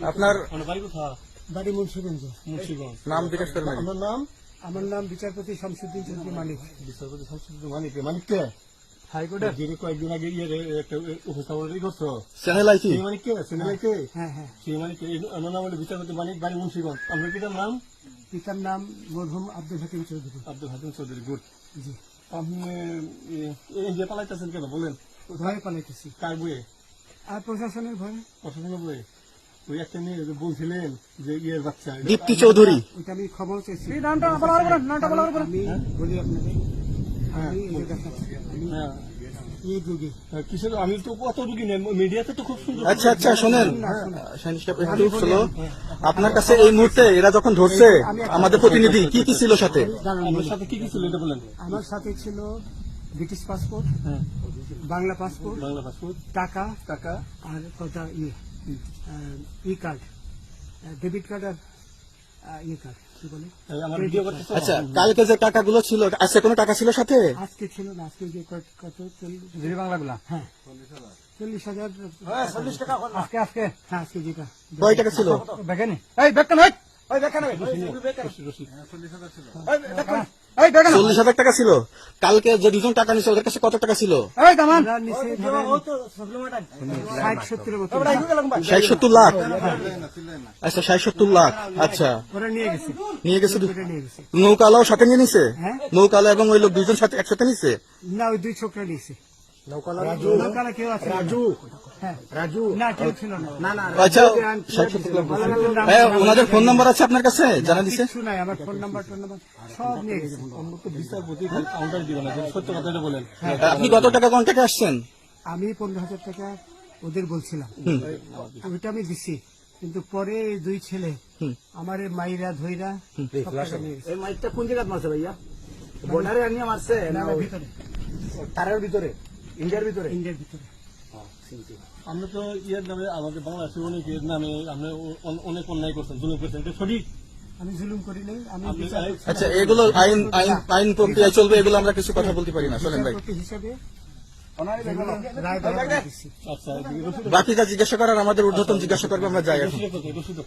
আপনার বাড়ি মুন্সিগঞ্জ। নাম জিজ্ঞেস করেন। আমার নাম বিচারপতি শামসুদ্দিন চৌধুরী মানিক। বিচারপতি শামসুদ্দিন মানিক। মানিককে হাইকোর্টের যিনি কয়েকদিন আগে একটা উপস্থাপন করছো চ্যানেল আইছি মানিককে চ্যানেলকে হ্যাঁ হ্যাঁ, সেই মানিককে আমার নাম হলো বিচারপতি মানিক, বাড়ি মুন্সিগঞ্জ। আপনার পিতার নাম? পিতার নাম মরহুম আব্দুল হাকিম চৌধুরী। আব্দুল হাকিম চৌধুরী। গুড। জি। আপনি এই যে পালাইতেছেন কেন বলেন? ভয়ে পালাইতেছি। কার বইয়ে? আর প্রশাসনের ভয়ে। প্রশাসনের বইয়ে? ওই একটা মেয়ে যে বলছিলেন যে ইয়ের বাচ্চা দীপ্তি চৌধুরী। ওইটা আমি খবর চেয়েছি। নামটা আমি বলি আপনাকে, আমি এই যে দেখেন, আমি হ্যাঁ এই যুগে কিসের আমি তো কত রুগী নেই মিডিয়াতে তো খুব সুন্দর। আচ্ছা আচ্ছা শোনেন, একটু শোনো। আপনার কাছে এই মুহূর্তে এরা যখন ধরছে আমাদের প্রতিনিধি কি কি ছিল সাথে? আমার সাথে কি কি ছিল এটা বলেন। আমার সাথে ছিল ব্রিটিশ পাসপোর্ট, হ্যাঁ, বাংলা পাসপোর্ট, বাংলা পাসপোর্ট, টাকা টাকা, আর কথা ই কার্ড, ডেবিট কার্ড আর ই কার্ড কি বলে। আমার ভিডিও করতেছে। আচ্ছা, কালকে যে টাকাগুলো ছিল, আজকে কোনো টাকা ছিল সাথে? আজকে ছিল না, আজকে যে কত 40 বাংলাগুলা। হ্যাঁ 40,000। 40 টাকা আজকে আজকে। হ্যাঁ আজকে যেটা কয় টাকা ছিল? দেখেনি এই দেখেন এই ওই দেখেন এই 40,000 টাকা ছিল। কালকে যে দুজন টাকা নিছে ওদের কাছে কত টাকা ছিল? এই দামান আমরা নিচে ধরেন 60-70 মতো 60-70 লাখ। আচ্ছা 60-70 লাখ। আচ্ছা ওরা নিয়ে গেছে। নিয়ে গেছে। ওরা নিয়ে গেছে। নৌকালাও সাথে নিয়ে নিছে? হ্যাঁ। নৌকালা এবং ওই লোক দুজন সাথে একসাথে নিছে? না, ওই দুই ছোকরা নিয়েছে। নৌকালা কেউ আছে? হ্যাঁ রাজু না, কেউ ছিল না। আচ্ছা 60-70 লাখ। হ্যাঁ, ওনাদের ফোন নাম্বার আছে আপনার কাছে? জানা দিছে? কিছু নাই, আমার ফোন নাম্বার সব নিয়ে গেছে। বিচারপতি কাউন্টার দিবেন না, সত্য কথাটা বলেন। আপনি কত টাকা কন্ট্যাক্টে আসছেন? আমি 15,000 টাকা ওদের বলছিলাম, ওইটা আমি দিছি। কিন্তু পরে এই দুই ছেলে আমার মাইরা ধইরা সব টাকা নিয়ে গেছে। এই মাইকটা কোন জায়গায় মারছে ভাইয়া? বর্ডারে আনিয়ে মারছে না ভিতরে, তারের ভিতরে, ইন্ডিয়ার ভিতরে? ইন্ডিয়ার ভিতরে। আমরা তো ইয়ের নামে আমাদের বাংলাদেশের অনেক ইয়ের নামে আপনি অনেক অন্যায় করছেন, জুলুম করছেন, এটা সঠিক? আমি জুলুম করি নাই। আমি আপনি আচ্ছা, এগুলো আইন প্রক্রিয়ায় চলবে, এগুলো আমরা কিছু কথা বলতে পারি না। চলেন ভাই, বিচারপতি হিসাবে রায় বহাল দিছি। আচ্ছা বাকিটা জিজ্ঞাসা করার আমাদের ঊর্ধ্বতন জিজ্ঞাসা করবে, আমরা যাই এখন। রসিদ